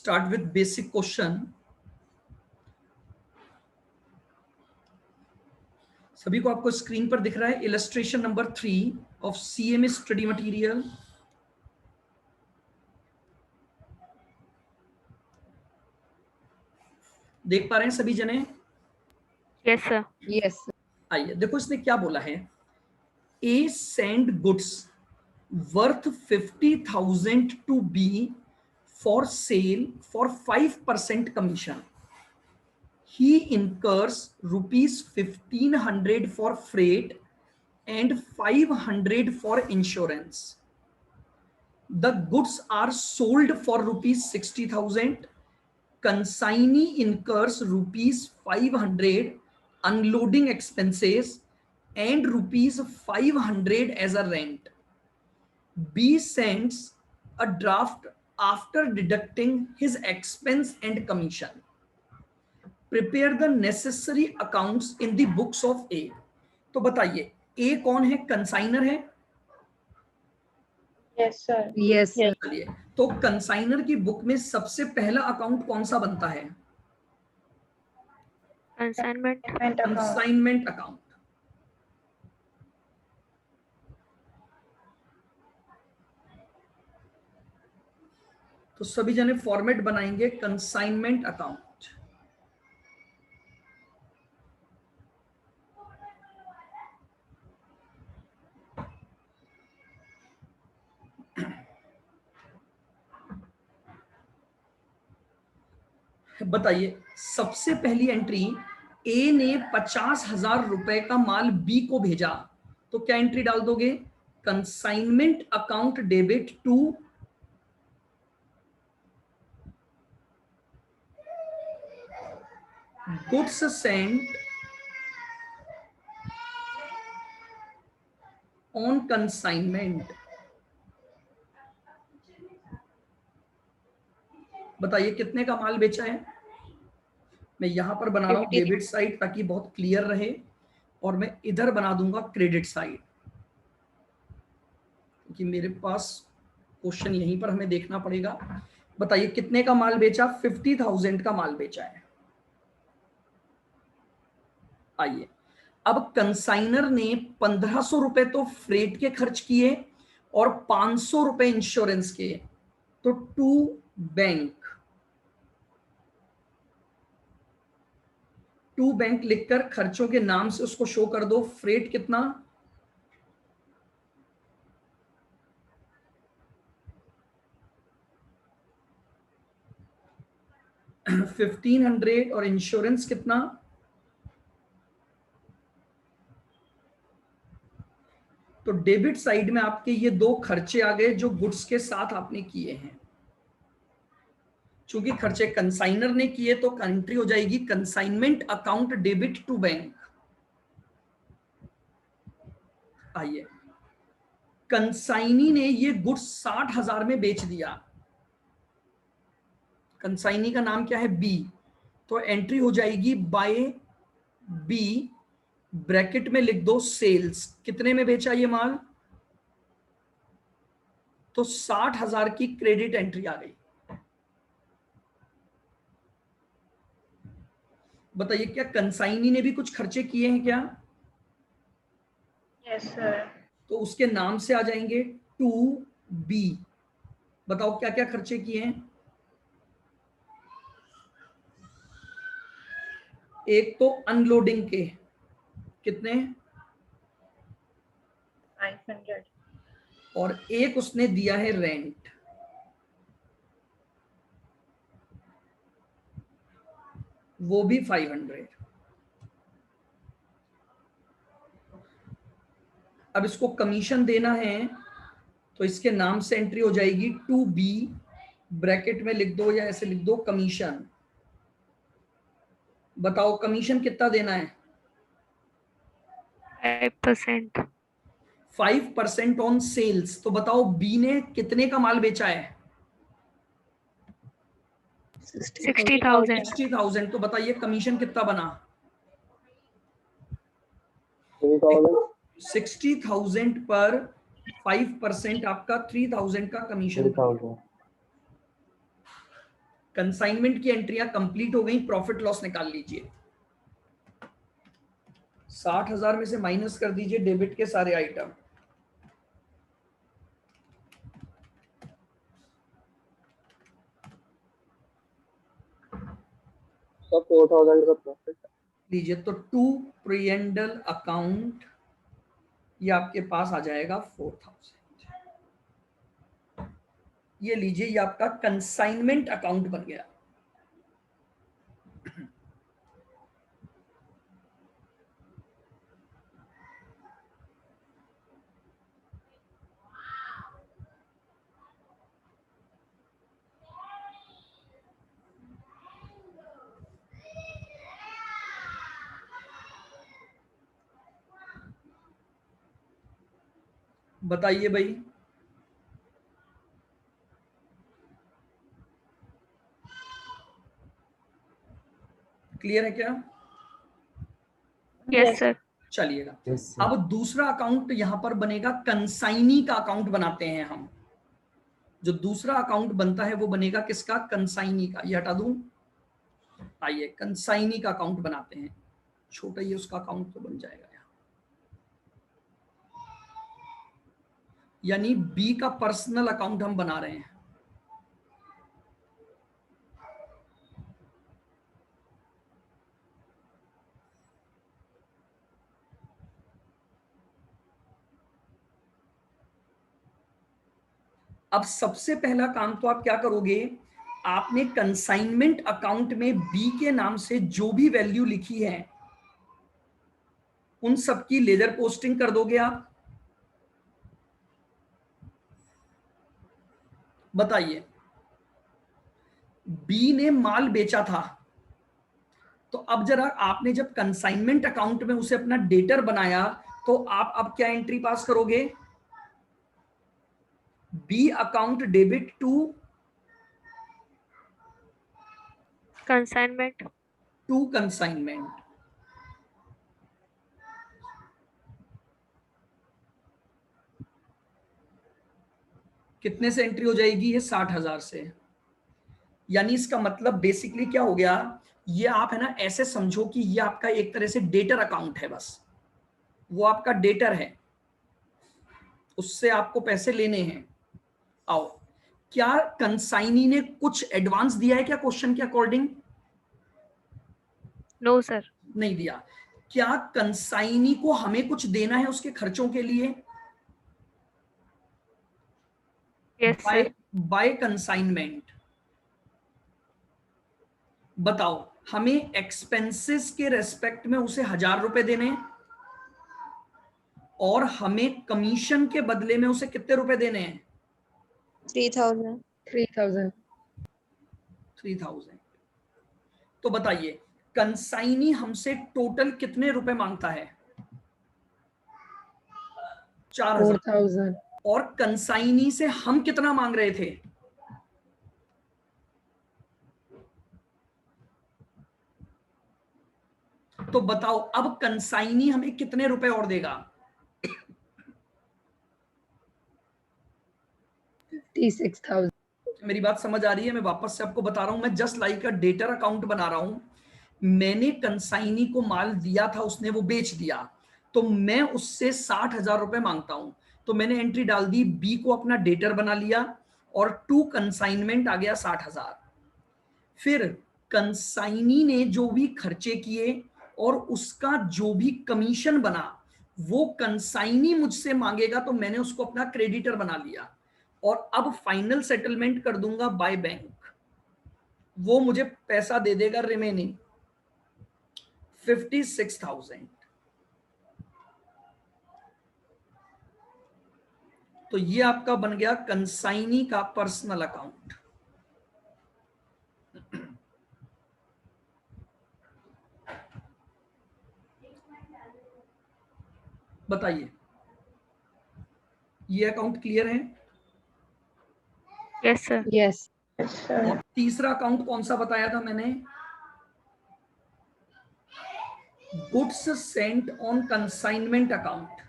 start with basic question. सभी को आपको स्क्रीन पर दिख रहा है illustration number 3 of CMA study material. देख पा रहे हैं सभी जने? Yes sir. यस. आइए देखो इसने क्या बोला है. A send goods worth 50,000 to B for sale for 5% commission. He incurs rupees 1,500 for freight and 500 for insurance. The goods are sold for rupees 60,000. Consignee incurs rupees 500 unloading expenses and rupees 500 as a rent. B sends a draft after deducting his expense and commission. Prepare the necessary accounts in the books of A. तो बताइए A कौन है? Consignor है. Yes sir. Yes. चलिए तो consignor की book में सबसे पहला अकाउंट कौन सा बनता है? Consignment account. तो सभी जने फॉर्मेट बनाएंगे कंसाइनमेंट अकाउंट. बताइए सबसे पहली एंट्री ए ने 50,000 रुपए का माल बी को भेजा तो क्या एंट्री डाल दोगे? Consignment account debit to goods sent on consignment. बताइए कितने का माल बेचा है? मैं यहां पर बना रहा हूं डेबिट साइड ताकि बहुत क्लियर रहे और मैं इधर बना दूंगा क्रेडिट साइड क्योंकि मेरे पास क्वेश्चन यहीं पर हमें देखना पड़ेगा. बताइए कितने का माल बेचा? 50,000 का माल बेचा है. आइए अब कंसाइनर ने 1,500 रुपए तो फ्रेट के खर्च किए और 500 रुपए इंश्योरेंस के. तो टू बैंक लिखकर खर्चों के नाम से उसको शो कर दो. फ्रेट कितना? 1,500 और इंश्योरेंस कितना? तो डेबिट साइड में आपके ये दो खर्चे आ गए जो गुड्स के साथ आपने किए हैं. चूंकि खर्चे कंसाइनर ने किए तो एंट्री हो जाएगी consignment account debit to bank. आइए कंसाइनी ने ये गुड्स 60,000 में बेच दिया. कंसाइनी का नाम क्या है? बी. तो एंट्री हो जाएगी बाय बी, ब्रैकेट में लिख दो सेल्स. कितने में बेचा ये माल? तो 60,000 की क्रेडिट एंट्री आ गई. बताइए क्या कंसाइनी ने भी कुछ खर्चे किए हैं क्या? Yes sir. तो उसके नाम से आ जाएंगे टू बी. बताओ क्या क्या खर्चे किए हैं? एक तो अनलोडिंग के कितने? 500. और एक उसने दिया है रेंट. वो भी 500. अब इसको कमीशन देना है तो इसके नाम से एंट्री हो जाएगी टू बी, ब्रैकेट में लिख दो या ऐसे लिख दो कमीशन. बताओ कमीशन कितना देना है? 5%. 5% ऑन सेल्स. तो बताओ बी ने कितने का माल बेचा है? 60,000. 60,000. तो बताइए कमीशन कितना बना? 60,000 पर 5% आपका 3,000 का कमीशन. कंसाइनमेंट की एंट्रियां कंप्लीट हो गई, प्रॉफिट लॉस निकाल लीजिए। 60,000 में से माइनस कर दीजिए डेबिट के सारे आइटम। सब 4,000 का प्रॉफिट लीजिए, तो टू प्रियंडल अकाउंट ये आपके पास आ जाएगा 4,000। ये लीजिए, ये आपका कंसाइनमेंट अकाउंट बन गया। बताइए भाई, क्लियर है क्या? Yes sir. चलिएगा, Yes, sir. अब दूसरा अकाउंट यहां पर बनेगा, कंसाइनी का अकाउंट बनाते हैं हम। जो दूसरा अकाउंट बनता है वो बनेगा किसका? कंसाइनी का। ये हटा दूं, आइए कंसाइनी का अकाउंट बनाते हैं। छोटा ही उसका अकाउंट तो बन जाएगा यहाँ, यानी बी का पर्सनल अकाउंट हम बना रहे हैं। अब सबसे पहला काम तो आप क्या करोगे, आपने कंसाइनमेंट अकाउंट में बी के नाम से जो भी वैल्यू लिखी है उन सबकी लेजर पोस्टिंग कर दोगे आप। बताइए, बी ने माल बेचा था, तो अब जरा आपने जब कंसाइनमेंट अकाउंट में उसे अपना डेटर बनाया, तो आप अब क्या एंट्री पास करोगे? B account debit consignment. To consignment. कितने से एंट्री हो जाएगी? ये 60,000 से। यानी इसका मतलब बेसिकली क्या हो गया, ये आप है ना ऐसे समझो कि ये आपका एक तरह से डेटर अकाउंट है, बस वो आपका डेटर है, उससे आपको पैसे लेने हैं। आओ, क्या कंसाइनी ने कुछ एडवांस दिया है क्या क्वेश्चन के अकॉर्डिंग? No sir. नहीं दिया। क्या कंसाइनी को हमें कुछ देना है उसके खर्चों के लिए? Yes by sir. By consignment. बताओ, हमें एक्सपेंसेस के रेस्पेक्ट में उसे 1,000 रुपए देने हैं, और हमें कमीशन के बदले में उसे कितने रुपए देने हैं? 3,000. 3,000. 3,000। तो बताइए, कंसाइनी हमसे टोटल कितने रुपए मांगता है? 4,000। 4,000. और कंसाइनी से हम कितना मांग रहे थे? तो बताओ, अब कंसाइनी हमें कितने रुपए और देगा? 56,000. मेरी बात समझ आ रही है? मैं वापस से आपको बता रहा हूं, मैं जस्ट लाइक अ डेटर अकाउंट बना रहा हूं। मैंने कंसाइनी को माल दिया था, उसने वो बेच दिया, तो मैं उससे 60,000 रुपए मांगता हूं। तो मैंने एंट्री डाल दी, बी को अपना डेटर बना लिया, और टू कंसाइनमेंट आ गया 60,000। फिर कंसाइनी ने जो भी खर्चे किए और उसका जो भी कमीशन बना, वो कंसाइनी मुझसे मांगेगा, तो मैंने उसको अपना क्रेडिटर बना लिया, और अब फाइनल सेटलमेंट कर दूंगा बाय बैंक। वो मुझे पैसा दे देगा रिमेनिंग 56,000। तो ये आपका बन गया कंसाइनी का पर्सनल अकाउंट। बताइए, ये अकाउंट क्लियर है? Yes sir. Yes. और तीसरा अकाउंट कौन सा बताया था मैंने? Goods sent on consignment account.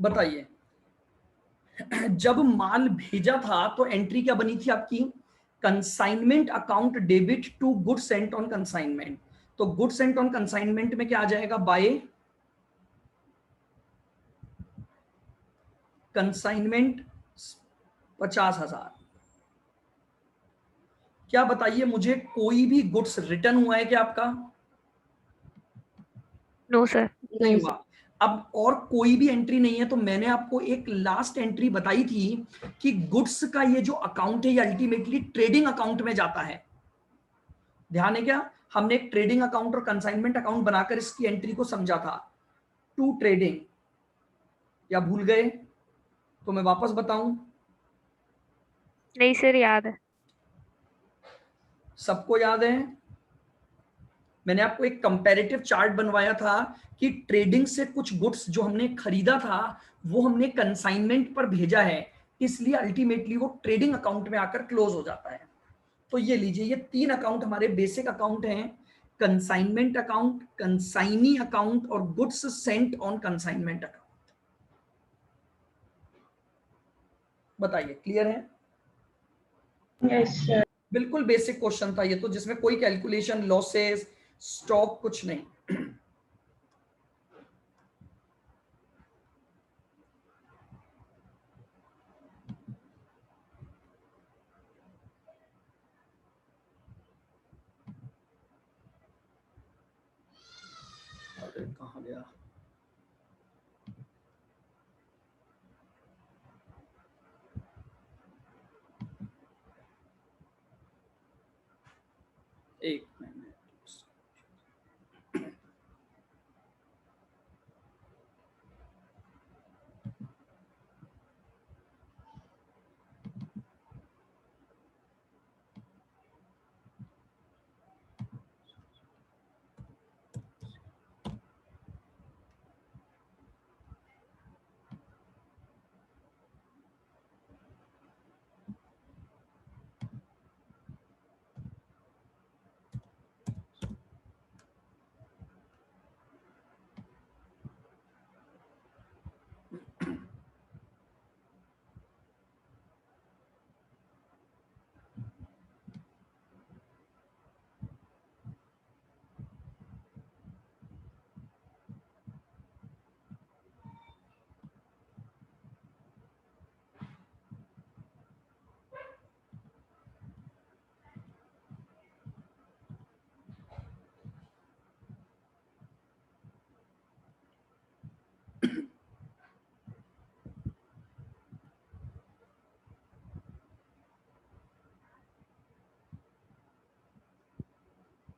बताइए, जब माल भेजा था तो एंट्री क्या बनी थी आपकी? Consignment account debit to goods sent on consignment. तो गुड्स सेंट ऑन कंसाइनमेंट में क्या आ जाएगा? By consignment 50,000। क्या बताइए मुझे, कोई भी गुड्स रिटर्न हुआ है क्या आपका? No sir. नहीं नहीं हुआ। अब और कोई भी एंट्री नहीं है, तो मैंने आपको एक लास्ट एंट्री बताई थी कि गुड्स का ये जो अकाउंट है ये अल्टीमेटली ट्रेडिंग अकाउंट में जाता है। ध्यान है क्या? हमने एक ट्रेडिंग अकाउंट और कंसाइनमेंट अकाउंट बनाकर इसकी एंट्री को समझा था, टू ट्रेडिंग। या भूल गए? तो मैं वापस बताऊं? नहीं सर, याद है। सबको याद है? मैंने आपको एक कंपैरेटिव चार्ट बनवाया था कि ट्रेडिंग से कुछ गुड्स जो हमने खरीदा था वो हमने कंसाइनमेंट पर भेजा है, इसलिए अल्टीमेटली वो ट्रेडिंग अकाउंट में आकर क्लोज हो जाता है। तो ये लीजिए, ये 3 अकाउंट हमारे बेसिक अकाउंट हैं, कंसाइनमेंट अकाउंट, कंसाइनी अकाउंट और goods sent on consignment account. बताइए, क्लियर है? Yes sir. बिल्कुल बेसिक क्वेश्चन था ये तो, जिसमें कोई कैलकुलेशन, लॉसेस, स्टॉक कुछ नहीं। अरे कहाँ गया? एक मिनट।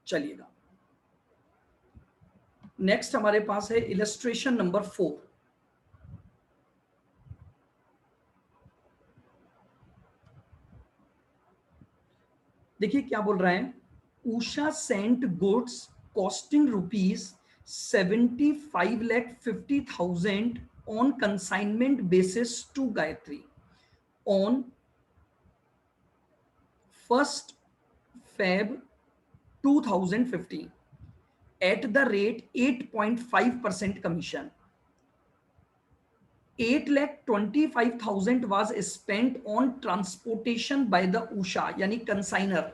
चलिएगा, नेक्स्ट हमारे पास है इलस्ट्रेशन नंबर 4। देखिए क्या बोल रहा है, Usha sent goods costing ₹75,50,000 on consignment basis to Gayatri on 1st Feb 2015 at the rate 8.5% commission. 8,25,000 was spent on transportation by the Usha यानी कंसाइनर।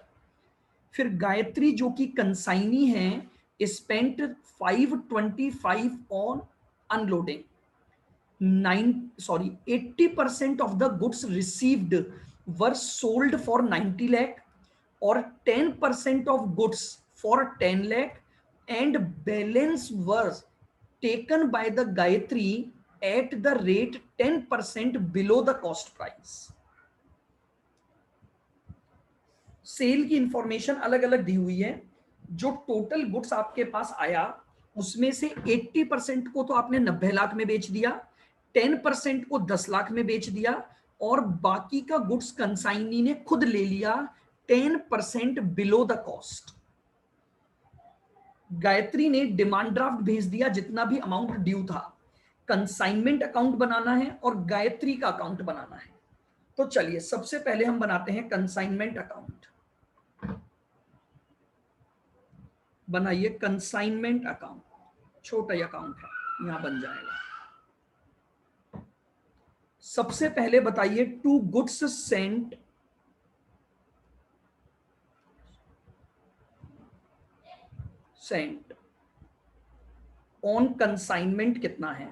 फिर गायत्री जो कि कंसाइनी है spent 525 on unloading. 80% of the goods received were sold for 90 lakh or 10% of goods for 10 lakh and balance was taken by the Gayatri at the rate 10% below the cost price. Sale की information अलग अलग दी हुई है। जो total goods आपके पास आया उसमें से 80% को तो आपने 90 लाख में बेच दिया, 10% को 10 लाख में बेच दिया और बाकी का गुड्स कंसाइनी ने खुद ले लिया 10% बिलो द कॉस्ट। गायत्री ने डिमांड ड्राफ्ट भेज दिया जितना भी अमाउंट ड्यू था। कंसाइनमेंट अकाउंट बनाना है और गायत्री का अकाउंट बनाना है। तो चलिए सबसे पहले हम बनाते हैं कंसाइनमेंट अकाउंट। बनाइए कंसाइनमेंट अकाउंट, छोटा ही अकाउंट है, यहां बन जाएगा। सबसे पहले बताइए, to goods sent on consignment कितना है?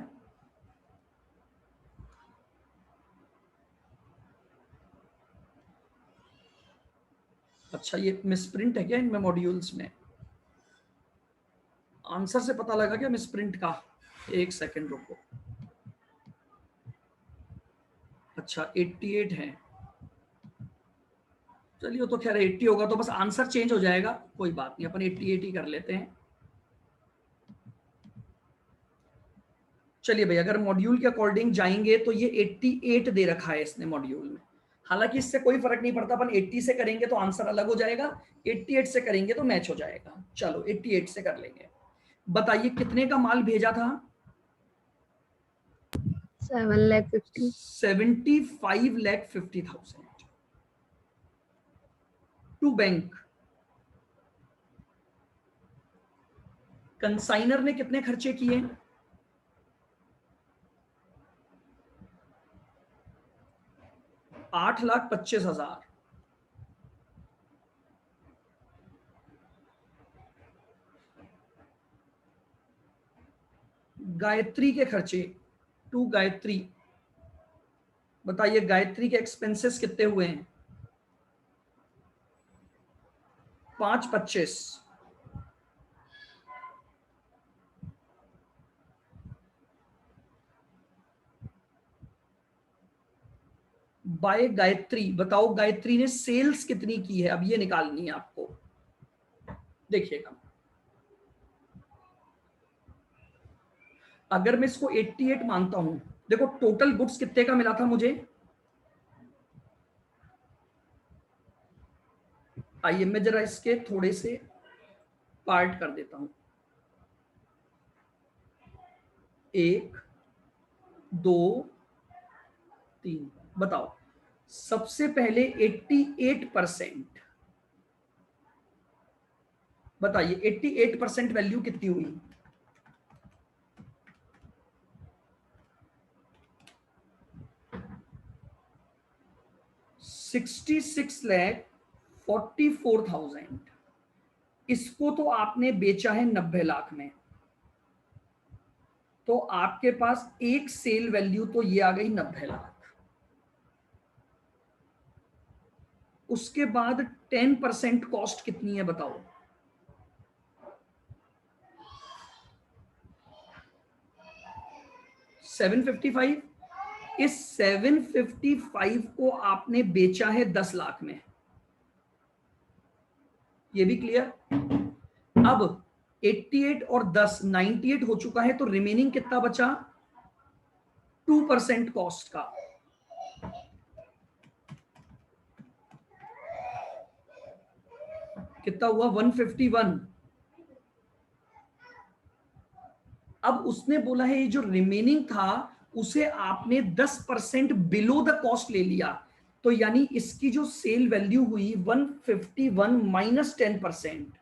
अच्छा, ये मिसप्रिंट है क्या इनमें मॉड्यूल्स में? आंसर से पता लगा क्या मिसप्रिंट का? एक सेकंड रुको। अच्छा 88 है, चलिए तो खैर 80 होगा तो बस आंसर चेंज हो जाएगा, कोई बात नहीं, अपन 88 ही कर लेते हैं। चलिए भाई, अगर मॉड्यूल के अकॉर्डिंग जाएंगे तो ये 88 दे रखा है इसने मॉड्यूल में। हालांकि इससे कोई फर्क नहीं पड़ता, अपन 80 से करेंगे तो आंसर अलग हो जाएगा, 88 से करेंगे तो मैच हो जाएगा। चलो 88 से कर लेंगे। बताइए कितने का माल भेजा था? 7,50,000. 75,50,000 टू बैंक। कंसाइनर ने कितने खर्चे किए? 8,25,000। गायत्री के खर्चे, टू गायत्री, बताइए गायत्री के एक्सपेंसेस कितने हुए हैं? 5,25,000। बाय गायत्री, बताओ गायत्री ने सेल्स कितनी की है? अब ये निकालनी है आपको। देखिएगा, अगर मैं इसको 88 मानता हूं, देखो टोटल गुड्स कितने का मिला था मुझे? आइए मैं जरा इसके थोड़े से पार्ट कर देता हूं। 1 2 3, बताओ सबसे पहले 88%, बताइए 88% वैल्यू कितनी हुई? 66,44,000। इसको तो आपने बेचा है 90 लाख में, तो आपके पास एक सेल वैल्यू तो ये आ गई 90 लाख। उसके बाद 10% कॉस्ट कितनी है बताओ? 755। इस 755 को आपने बेचा है 10 लाख में, ये भी क्लियर? अब 88 और 10, 98 हो चुका है, तो रिमेनिंग कितना बचा? 2% कॉस्ट का। कितना हुआ? 151। अब उसने बोला है ये जो रिमेनिंग था उसे आपने 10% बिलो द कॉस्ट ले लिया, तो यानी इसकी जो सेल वैल्यू हुई 151 माइनस 10%,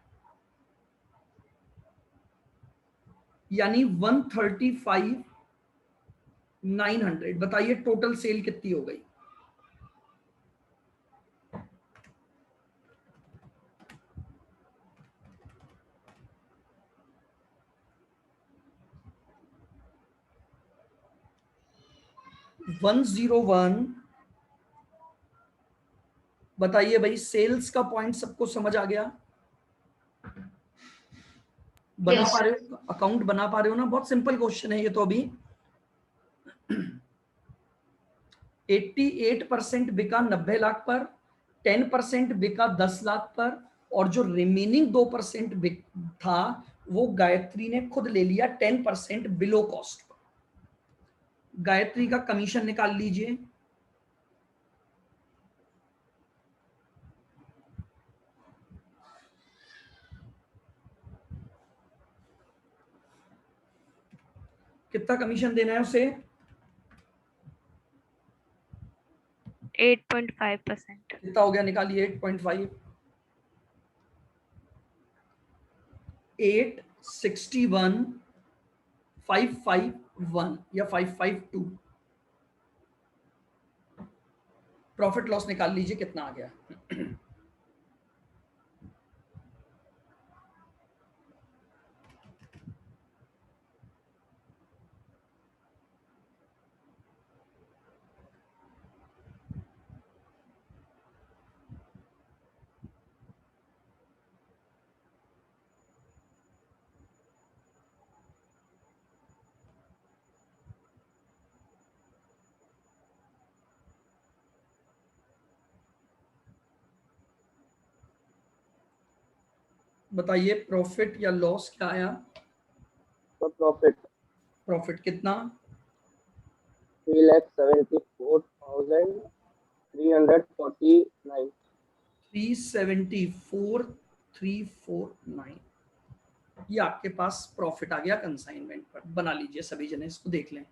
यानी 135,900। बताइए टोटल सेल कितनी हो गई? वन 101। बताइए भाई, सेल्स का पॉइंट सबको समझ आ गया? बना Yes, पा रहे हो? अकाउंट बना पा रहे हो ना? बहुत सिंपल क्वेश्चन है ये तो। अभी 88% बिका 90 लाख पर, 10% बिका 10 लाख पर, और जो रिमेनिंग 2% था वो गायत्री ने खुद ले लिया 10% बिलो कॉस्ट पर। गायत्री का कमीशन निकाल लीजिए। कितना कमीशन देना है उसे? 8.5%. कितना हो गया? निकालिए 8.5। 861 551 या 552। प्रॉफिट लॉस निकाल लीजिए कितना आ गया। बताइए प्रॉफिट या लॉस क्या आया? तो प्रॉफिट प्रॉफिट कितना? 3,74,349। 374,349 ये आपके पास प्रॉफिट आ गया कंसाइनमेंट पर। बना लीजिए सभी जने, इसको देख लें।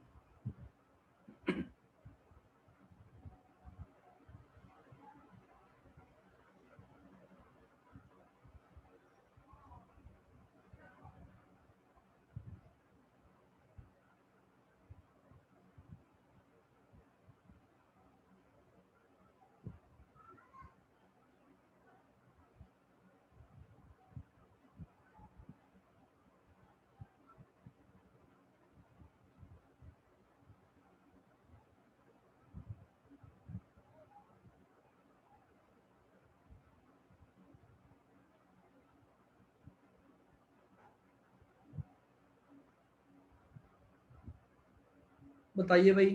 बताइए भाई,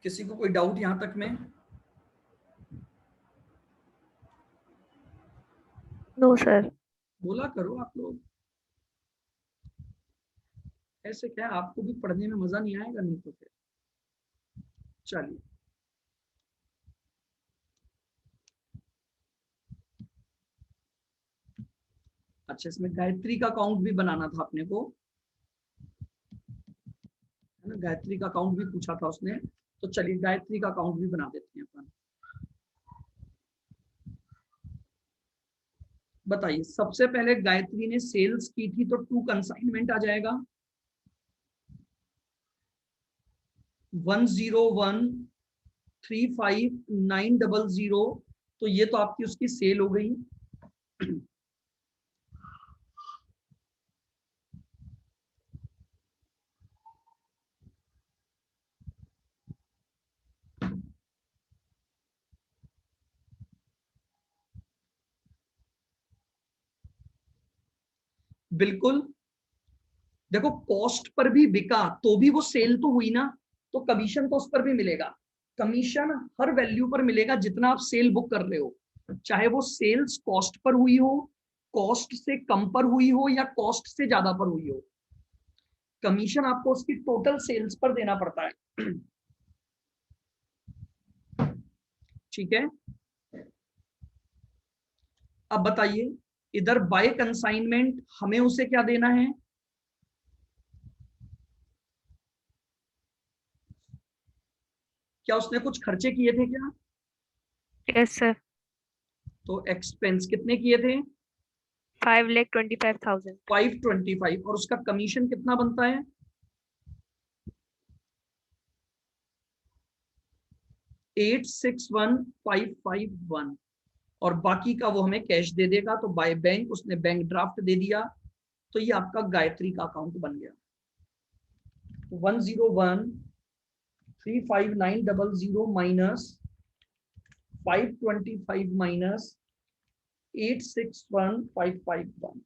किसी को कोई डाउट यहां तक में? No sir. बोला करो आप लोग, ऐसे क्या आपको भी पढ़ने में मजा नहीं आएगा? नहीं तो फिर चलिए। अच्छा, इसमें गायत्री का अकाउंट भी बनाना था अपने को, है ना? गायत्री का अकाउंट भी पूछा था उसने, तो चलिए गायत्री का अकाउंट भी बना देते हैं अपन। बताइए, सबसे पहले गायत्री ने सेल्स की थी तो टू कंसाइनमेंट आ जाएगा 101,35,900। तो ये तो आपकी उसकी सेल हो गई। बिल्कुल, देखो कॉस्ट पर भी बिका तो भी वो सेल तो हुई ना, तो कमीशन तो उस पर भी मिलेगा। कमीशन हर वैल्यू पर मिलेगा जितना आप सेल बुक कर रहे हो, चाहे वो सेल्स कॉस्ट पर हुई हो, कॉस्ट से कम पर हुई हो या कॉस्ट से ज्यादा पर हुई हो। कमीशन आपको उसकी टोटल सेल्स पर देना पड़ता है। ठीक है, अब बताइए इधर बाय कंसाइनमेंट हमें उसे क्या देना है? क्या उसने कुछ खर्चे किए थे क्या? Yes sir. तो एक्सपेंस कितने किए थे? 5,25,000। 525। और उसका कमीशन कितना बनता है? 861,551। और बाकी का वो हमें कैश दे देगा, तो बाय बैंक उसने बैंक ड्राफ्ट दे दिया। तो ये आपका गायत्री का अकाउंट बन गया। 101,35,900 माइनस 525 माइनस 861,551,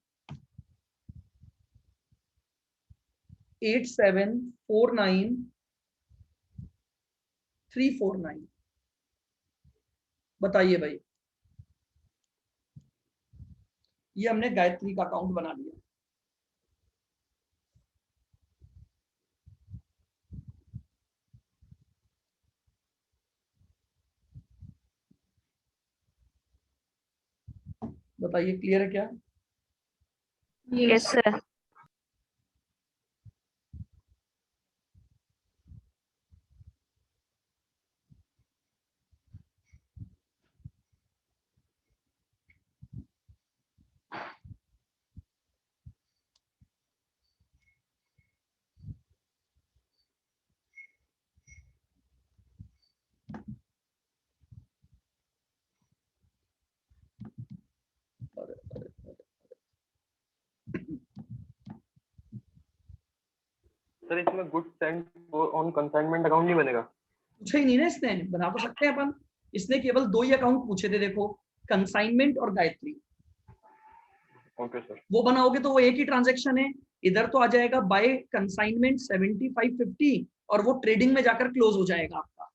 8749,349। बताइए भाई, ये हमने गायत्री का अकाउंट बना लिया। बताइए क्लियर है क्या? Yes sir. सर इसमें good send on consignment account नहीं बनेगा? पूछा ही नहीं ना इसने, बना तो सकते हैं अपन। इसने केवल दो ही अकाउंट पूछे थे, देखो, कंसाइनमेंट और गायत्री। Okay sir. वो बनाओगे तो वो एक ही ट्रांजैक्शन है। इधर तो आ जाएगा बाय कंसाइनमेंट 7550 और वो ट्रेडिंग में जाकर क्लोज हो जाएगा आपका।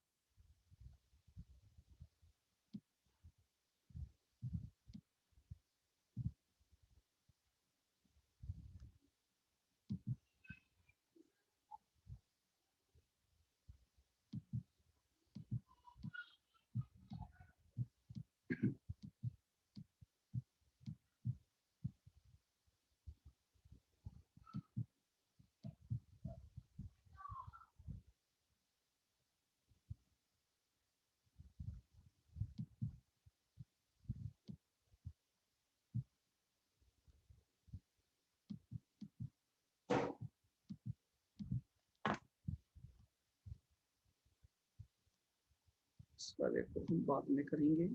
इस वाले को हम बाद में करेंगे।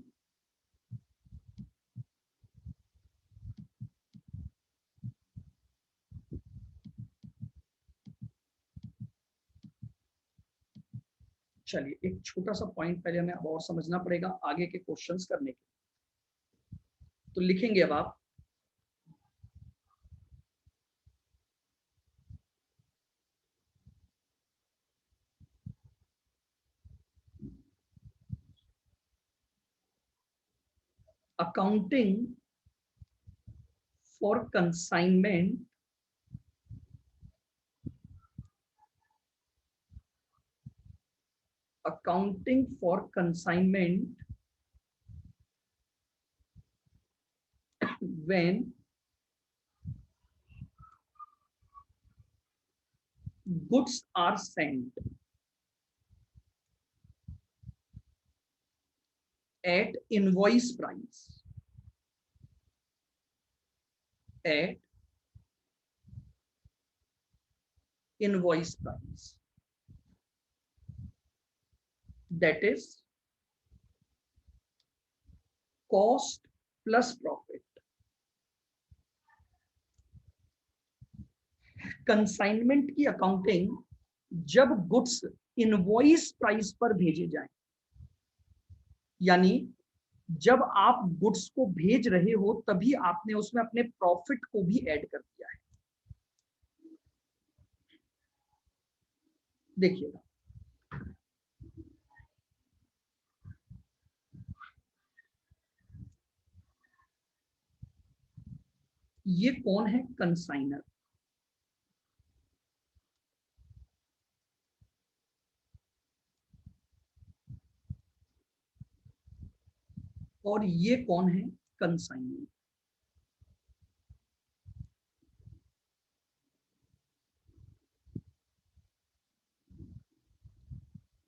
चलिए, एक छोटा सा पॉइंट पहले हमें अब और समझना पड़ेगा आगे के क्वेश्चंस करने के। तो लिखेंगे अब आप, accounting for consignment accounting for consignment when goods are sent at invoice price, at invoice price, that is cost plus profit. Consignment की अकाउंटिंग जब गुड्स इनवॉइस प्राइस पर भेजे जाएं, यानी जब आप गुड्स को भेज रहे हो तभी आपने उसमें अपने प्रॉफिट को भी ऐड कर दिया है। देखिएगा, ये कौन है? कंसाइनर। और ये कौन है? कंसाइनमेंट।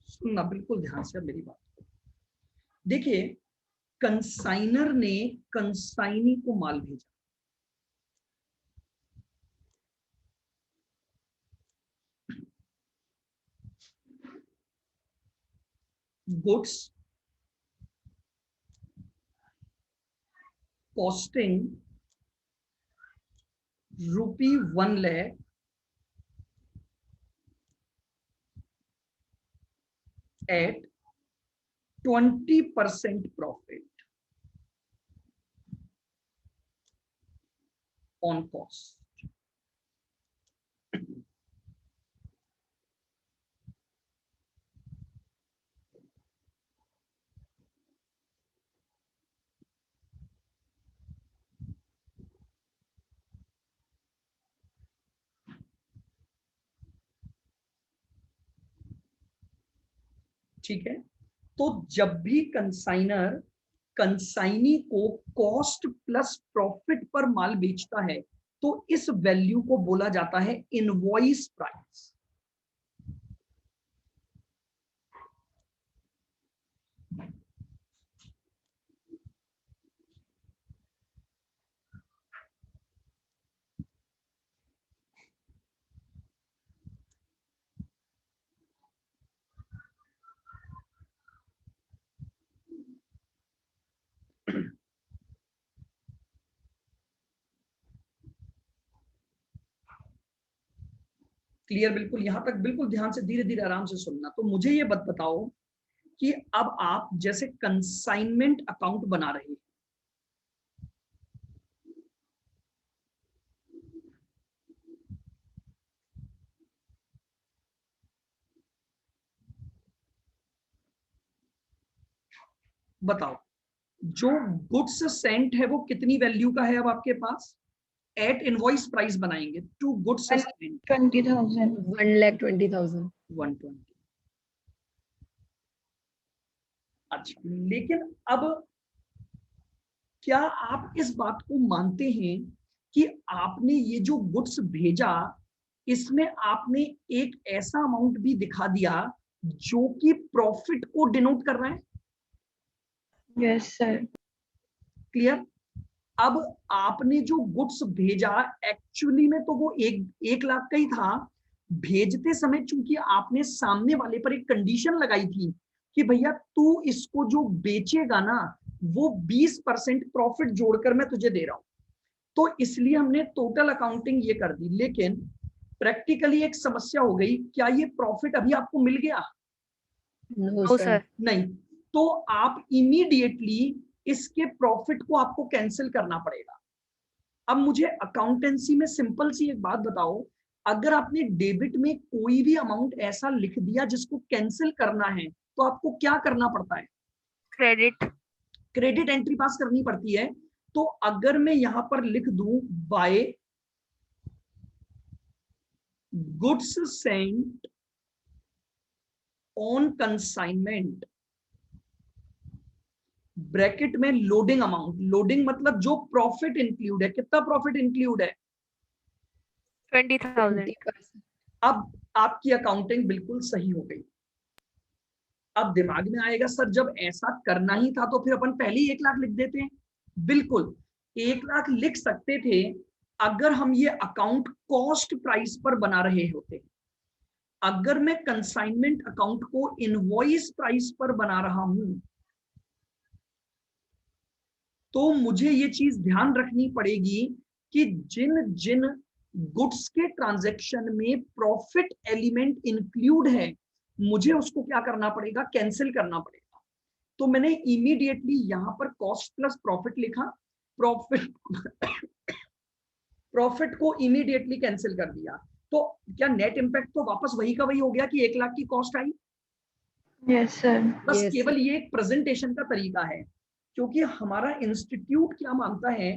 सुनना बिल्कुल ध्यान से मेरी बात को। देखिए, कंसाइनर ने कंसाइनी को माल भेजा, goods costing ₹1 lakh at 20% profit on cost. ठीक है, तो जब भी कंसाइनर कंसाइनी को कॉस्ट प्लस प्रॉफिट पर माल बेचता है तो इस वैल्यू को बोला जाता है इनवॉइस प्राइस। क्लियर? बिल्कुल, यहां तक बिल्कुल ध्यान से धीरे धीरे आराम से सुनना। तो मुझे ये बताओ कि अब आप जैसे कंसाइनमेंट अकाउंट बना रहे हैं, बताओ जो गुड्स सेंट है वो कितनी वैल्यू का है अब आपके पास? एट इनवॉइस प्राइस बनाएंगे, टू गुड्स सेंट 20,000. 1,20,000. 120। अच्छा, लेकिन अब क्या आप इस बात को मानते हैं कि आपने ये जो गुड्स भेजा इसमें आपने एक ऐसा अमाउंट भी दिखा दिया जो कि प्रॉफिट को डिनोट कर रहा है? Yes, sir. क्लियर? अब आपने जो गुड्स भेजा एक्चुअली में तो वो 1 लाख का ही था। भेजते समय चूंकि आपने सामने वाले पर एक कंडीशन लगाई थी कि भैया तू इसको जो बेचेगा ना वो 20% प्रॉफिट जोड़कर मैं तुझे दे रहा हूं, तो इसलिए हमने टोटल अकाउंटिंग ये कर दी। लेकिन प्रैक्टिकली एक समस्या हो गई, क्या ये प्रॉफिट अभी आपको मिल गया? No, No, sir. sir. नहीं। तो आप इमीडिएटली इसके प्रॉफिट को आपको कैंसिल करना पड़ेगा। अब मुझे अकाउंटेंसी में सिंपल सी एक बात बताओ, अगर आपने डेबिट में कोई भी अमाउंट ऐसा लिख दिया जिसको कैंसिल करना है तो आपको क्या करना पड़ता है? Credit. क्रेडिट एंट्री पास करनी पड़ती है। तो अगर मैं यहां पर लिख दूं by goods sent on consignment, bracket में लोडिंग अमाउंट, लोडिंग मतलब जो प्रॉफिट इंक्लूड है, कितना प्रॉफिट इंक्लूड है? 20,000. 20%. अब आपकी अकाउंटिंग बिल्कुल सही हो गई। अब दिमाग में आएगा सर जब ऐसा करना ही था तो फिर अपन पहले ही 1 लाख लिख देते हैं। बिल्कुल 1 लाख लिख सकते थे अगर हम ये अकाउंट कॉस्ट प्राइस पर बना रहे होते। अगर मैं कंसाइनमेंट अकाउंट को इनवॉइस प्राइस पर बना रहा हूं तो मुझे ये चीज ध्यान रखनी पड़ेगी कि जिन जिन गुड्स के ट्रांजैक्शन में प्रॉफिट एलिमेंट इंक्लूड है मुझे उसको क्या करना पड़ेगा? कैंसिल करना पड़ेगा। तो मैंने इमीडिएटली यहां पर कॉस्ट प्लस प्रॉफिट लिखा, प्रॉफिट को इमीडिएटली कैंसिल कर दिया। तो क्या नेट इंपैक्ट तो वापस वही का वही हो गया कि 1 लाख की कॉस्ट आई? Yes, sir. बस Yes, केवल sir. ये एक प्रेजेंटेशन का तरीका है, क्योंकि हमारा इंस्टीट्यूट क्या मानता है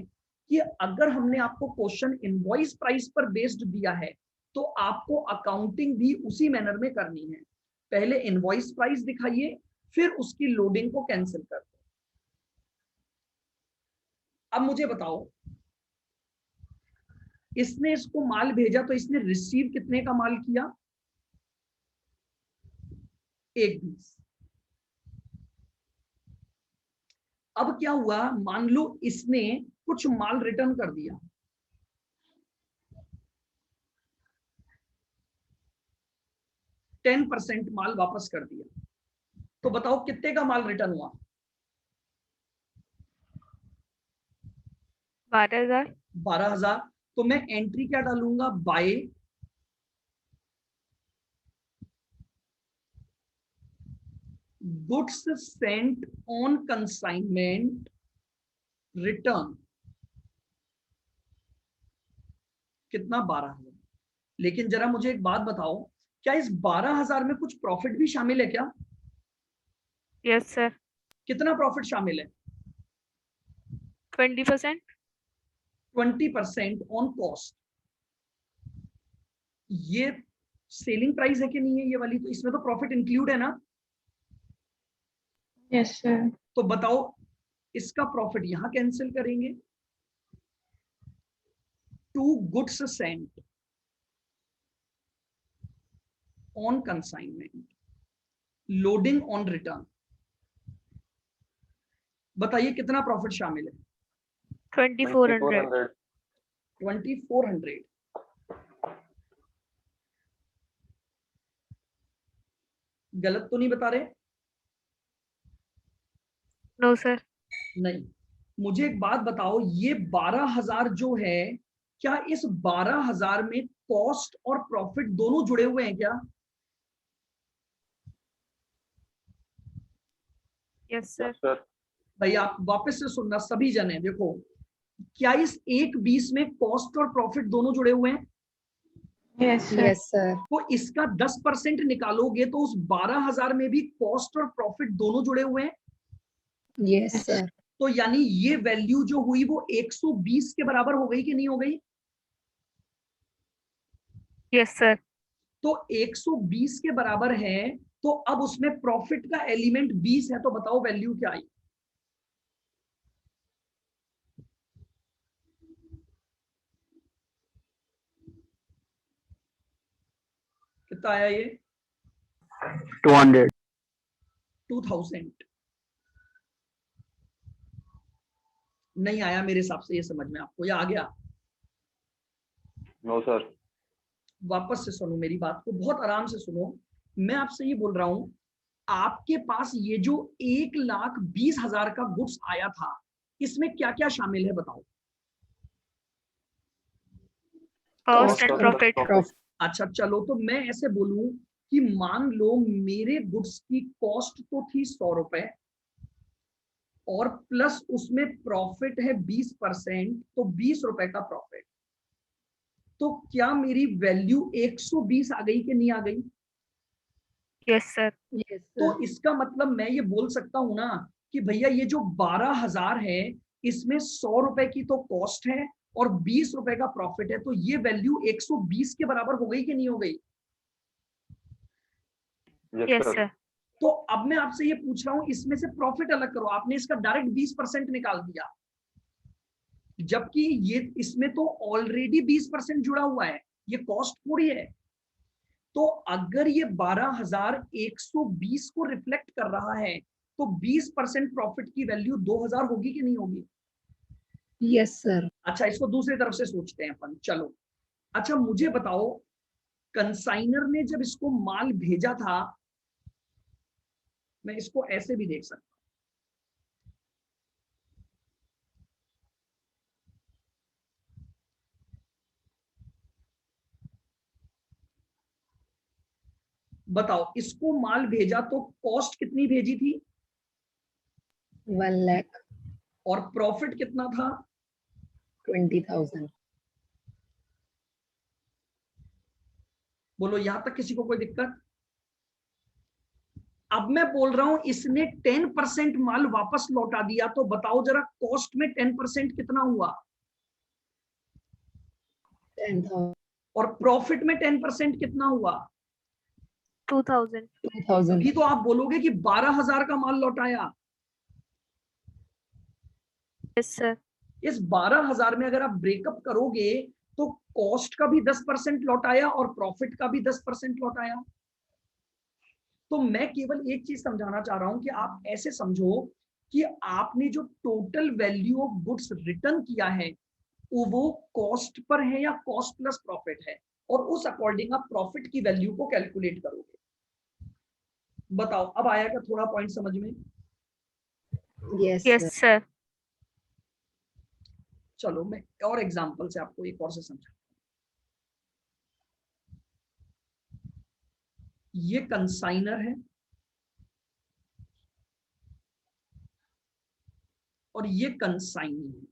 कि अगर हमने आपको क्वेश्चन इनवॉइस प्राइस पर बेस्ड दिया है तो आपको अकाउंटिंग भी उसी मैनर में करनी है। पहले इनवॉइस प्राइस दिखाइए, फिर उसकी लोडिंग को कैंसिल कर दो। अब मुझे बताओ, इसने इसको माल भेजा तो इसने रिसीव कितने का माल किया? 1 20। अब क्या हुआ, मान लो इसने कुछ माल रिटर्न कर दिया, %10 माल वापस कर दिया, तो बताओ कितने का माल रिटर्न हुआ? 12,000. 12,000। तो मैं एंट्री क्या डालूंगा? By goods sent on consignment return, कितना? 12,000। लेकिन जरा मुझे एक बात बताओ, क्या इस 12,000 में कुछ प्रॉफिट भी शामिल है क्या? Yes, sir. कितना प्रॉफिट शामिल है? 20%. 20% ऑन कॉस्ट। ये सेलिंग प्राइस है कि नहीं है ये वाली? तो इसमें तो प्रॉफिट इंक्लूड है ना? Yes, sir. तो बताओ इसका प्रॉफिट यहां कैंसिल करेंगे, to goods sent on consignment loading on return, बताइए कितना प्रॉफिट शामिल है? 2,400. 2400। गलत तो नहीं बता रहे? No, sir. नहीं। मुझे एक बात बताओ, ये 12,000 जो है, क्या इस 12,000 में कॉस्ट और प्रॉफिट दोनों जुड़े हुए हैं क्या? Yes sir. Yes sir. भाई आप वापस से सुनना सभी जने, देखो क्या इस एक 20 में कॉस्ट और प्रॉफिट दोनों जुड़े हुए हैं? Yes sir. Yes, sir. तो इसका 10% निकालोगे तो उस 12,000 में भी कॉस्ट और प्रॉफिट दोनों जुड़े हुए हैं। Yes, sir. तो यानी ये वैल्यू जो हुई वो 120 के बराबर हो गई कि नहीं हो गई? Yes sir. तो 120 के बराबर है, तो अब उसमें प्रॉफिट का एलिमेंट 20 है, तो बताओ वैल्यू क्या आई? कितना आया ये? 200। 2000 नहीं आया मेरे हिसाब से, ये समझ में आपको या आ गया? No sir. वापस से सुनो मेरी बात को, बहुत आराम से सुनो। मैं आपसे ये बोल रहा हूं, आपके पास ये जो 1,20,000 का गुड्स आया था, इसमें क्या क्या शामिल है बताओ? कॉस्ट एंड और प्रॉफिट। Profit. अच्छा चलो, तो मैं ऐसे बोलूं कि मान लो मेरे गुड्स की कॉस्ट तो थी 100 रुपए और प्लस उसमें प्रॉफिट है 20%, तो 20 रुपए का प्रॉफिट। तो क्या मेरी वैल्यू 120 आ गई कि नहीं आ गई? Yes sir. Yes, तो sir. इसका मतलब मैं ये बोल सकता हूं ना कि भैया ये जो 12,000 है, इसमें 100 रुपए की तो कॉस्ट है और 20 रुपए का प्रॉफिट है, तो ये वैल्यू 120 के बराबर हो गई कि नहीं हो गई? Yes yes sir. सर। तो अब मैं आपसे ये पूछ रहा हूं, इसमें से प्रॉफिट अलग करो। आपने इसका डायरेक्ट 20% निकाल दिया, जबकि ये इसमें तो ऑलरेडी 20% जुड़ा हुआ है, ये कॉस्ट थोड़ी है। तो अगर ये 12,120 को रिफ्लेक्ट कर रहा है, तो 20% प्रॉफिट की वैल्यू 2,000 होगी कि नहीं होगी? Yes, sir. अच्छा, इसको दूसरी तरफ से सोचते हैं अपन, चलो। अच्छा मुझे बताओ, कंसाइनर ने जब इसको माल भेजा था, मैं इसको ऐसे भी देख सकता हूं, बताओ इसको माल भेजा तो कॉस्ट कितनी भेजी थी 1 lakh और प्रॉफिट कितना था? 20,000. बोलो यहां तक किसी को कोई दिक्कत? अब मैं बोल रहा हूं इसने 10% माल वापस लौटा दिया, तो बताओ जरा कॉस्ट में 10% कितना हुआ 10,000. और प्रॉफिट में 10% कितना हुआ? 2000। 2,000. अभी तो आप बोलोगे कि 12,000 का माल लौटाया। Yes sir. इस 12,000 में अगर आप ब्रेकअप करोगे तो कॉस्ट का भी 10% लौटाया और प्रॉफिट का भी 10% लौटाया। तो मैं केवल एक चीज समझाना चाह रहा हूं कि आप ऐसे समझो कि आपने जो total value of goods return किया है वो कॉस्ट पर है या कॉस्ट प्लस प्रॉफिट है, और उस अकॉर्डिंग आप प्रॉफिट की वैल्यू को कैलकुलेट करोगे। बताओ अब आया क्या थोड़ा पॉइंट समझ में? Yes, sir. Yes sir. चलो मैं और एग्जांपल से आपको एक और से समझा। ये कंसाइनर है और ये कंसाइनी है।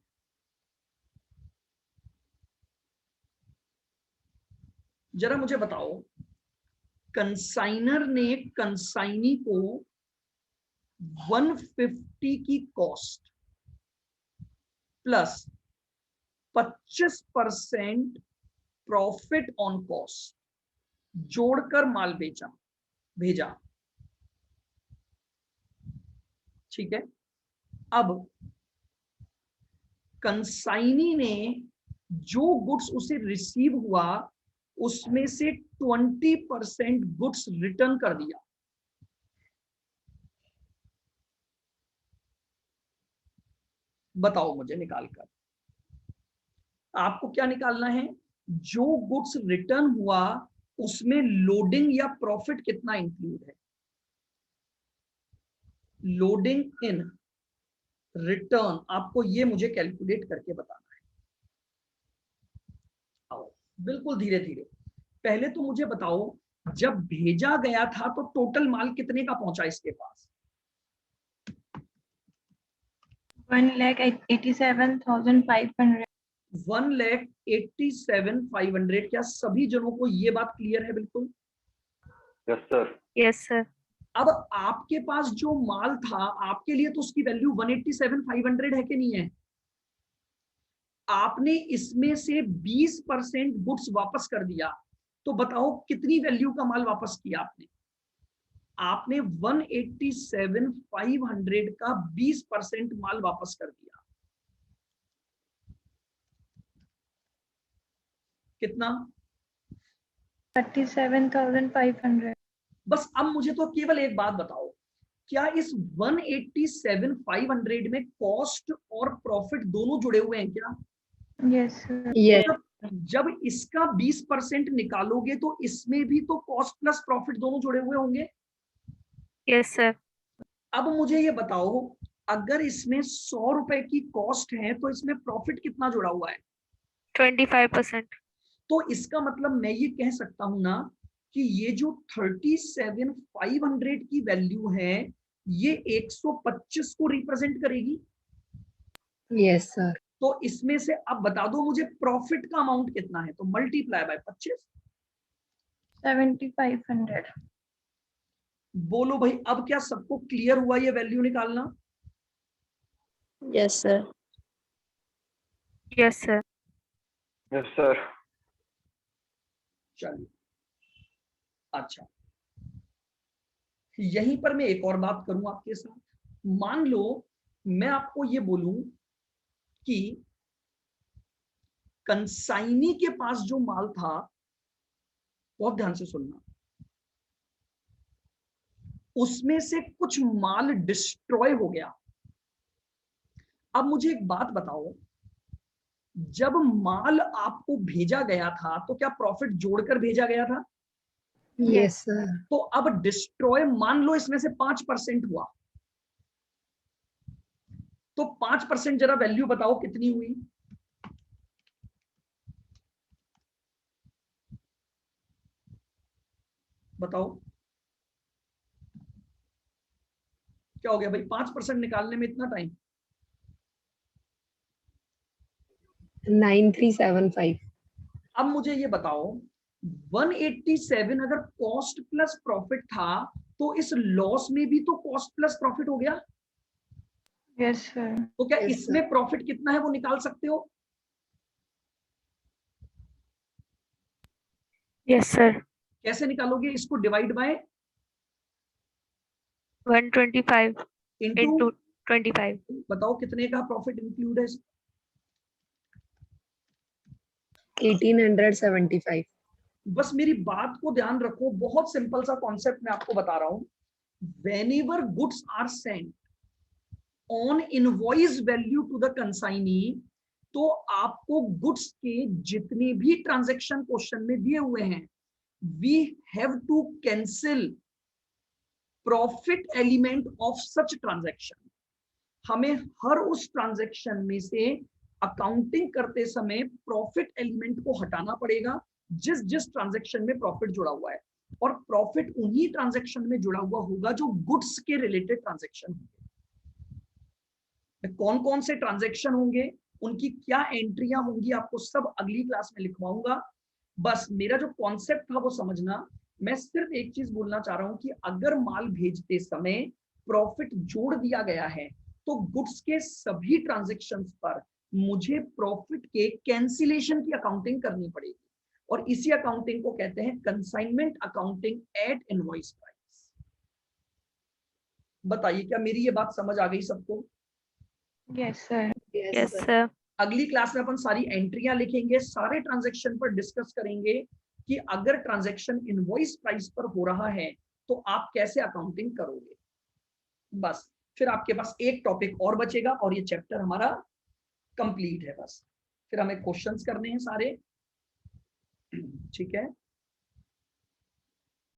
जरा मुझे बताओ, कंसाइनर ने कंसाइनी को 150 की cost plus 25% profit on cost जोड़कर माल भेजा। ठीक है, अब कंसाइनी ने जो गुड्स उसे रिसीव हुआ उसमें से 20% गुड्स रिटर्न कर दिया। बताओ मुझे निकाल कर, आपको क्या निकालना है? जो गुड्स रिटर्न हुआ उसमें लोडिंग या प्रॉफिट कितना इंक्लूड है। लोडिंग इन रिटर्न आपको ये मुझे कैलकुलेट करके बताना है। आओ बिल्कुल धीरे धीरे। पहले तो मुझे बताओ, जब भेजा गया था तो टोटल माल कितने का पहुंचा इसके पास? 1,87,500। 1,87,500। क्या सभी जनों को ये बात क्लियर है? बिल्कुल। Yes, sir. Yes, sir. अब आपके पास जो माल था, आपके लिए तो उसकी वैल्यू 187,500 है कि नहीं है? आपने इसमें से 20% गुड्स वापस कर दिया, तो बताओ कितनी वैल्यू का माल वापस किया आपने? आपने 187,500 का 20% माल वापस कर दिया। कितना? 37,500। बस अब मुझे तो केवल एक बात बताओ, क्या इस 187,500 में कॉस्ट और प्रॉफिट दोनों जुड़े हुए हैं क्या? Yes, sir. Yes. जब इसका 20% निकालोगे तो इसमें भी तो कॉस्ट प्लस प्रॉफिट दोनों जुड़े हुए होंगे। Yes, sir. अब मुझे ये बताओ, अगर इसमें 100 रुपए की कॉस्ट है तो इसमें प्रॉफिट कितना जुड़ा हुआ है? 25%. तो इसका मतलब मैं ये कह सकता हूं ना कि ये जो 37,500 की वैल्यू है, ये 125 को रिप्रेजेंट करेगी। Yes, sir. तो इसमें से अब बता दो मुझे प्रॉफिट का अमाउंट कितना है, तो मल्टीप्लाई बाय 25। 7,500। बोलो भाई, अब क्या सबको क्लियर हुआ ये वैल्यू निकालना? Yes, sir. Yes, sir. Yes, sir. चलिए, अच्छा, यहीं पर मैं एक और बात करूं आपके साथ। मान लो मैं आपको ये बोलूं कि कंसाइनी के पास जो माल था, बहुत ध्यान से सुनना, उसमें से कुछ माल डिस्ट्रॉय हो गया। अब मुझे एक बात बताओ, जब माल आपको भेजा गया था तो क्या प्रॉफिट जोड़कर भेजा गया था? Yes, sir. तो अब डिस्ट्रॉय मान लो इसमें से 5% हुआ, तो 5% जरा वैल्यू बताओ कितनी हुई? बताओ क्या हो गया भाई? 5% निकालने में इतना टाइम? 9,375. अब मुझे ये बताओ, 187 अगर कॉस्ट प्लस प्रॉफिट था तो इस लॉस में भी तो कॉस्ट प्लस प्रॉफिट हो गया। Yes, sir. तो क्या Yes, इसमें प्रॉफिट कितना है वो निकाल सकते हो? Yes, sir. कैसे निकालोगे? इसको डिवाइड बाय 125 इनटू, into 25. बताओ कितने का प्रॉफिट इंक्लूड है? 1,875. बस मेरी बात को ध्यान रखो, बहुत सिंपल सा कॉन्सेप्ट मैं आपको बता रहा हूं। whenever goods are sent on invoice value to the consignee, तो आपको गुड्स के जितने भी ट्रांजैक्शन क्वेश्चन में दिए हुए हैं, we have to cancel profit element of such transaction। हमें हर उस ट्रांजैक्शन में से अकाउंटिंग करते समय प्रॉफिट एलिमेंट को हटाना पड़ेगा जिस जिस ट्रांजैक्शन में प्रॉफिट जुड़ा हुआ है, और प्रॉफिट उन्हीं ट्रांजैक्शन में जुड़ा हुआ होगा जो गुड्स के रिलेटेड ट्रांजैक्शन होंगे। कौन कौन से ट्रांजैक्शन होंगे, उनकी क्या एंट्रियां होंगी, आपको सब अगली क्लास में लिखवाऊंगा। बस मेरा जो कॉन्सेप्ट था वो समझना। मैं सिर्फ एक चीज बोलना चाह रहा हूं कि अगर माल भेजते समय प्रॉफिट जोड़ दिया गया है तो गुड्स के सभी ट्रांजैक्शंस पर मुझे प्रॉफिट के कैंसिलेशन की अकाउंटिंग करनी पड़ेगी, और इसी अकाउंटिंग को कहते हैं consignment accounting at invoice price. बताइए क्या मेरी ये बात समझ आ गई सबको? Yes, sir. Yes, Yes, sir. sir. अगली क्लास में अपन सारी एंट्रियां लिखेंगे, सारे ट्रांजैक्शन पर डिस्कस करेंगे कि अगर ट्रांजैक्शन इनवॉइस प्राइस पर हो रहा है तो आप कैसे अकाउंटिंग करोगे। बस फिर आपके पास एक टॉपिक और बचेगा और ये चैप्टर हमारा कंप्लीट है। बस फिर हमें क्वेश्चंस करने हैं सारे, ठीक है।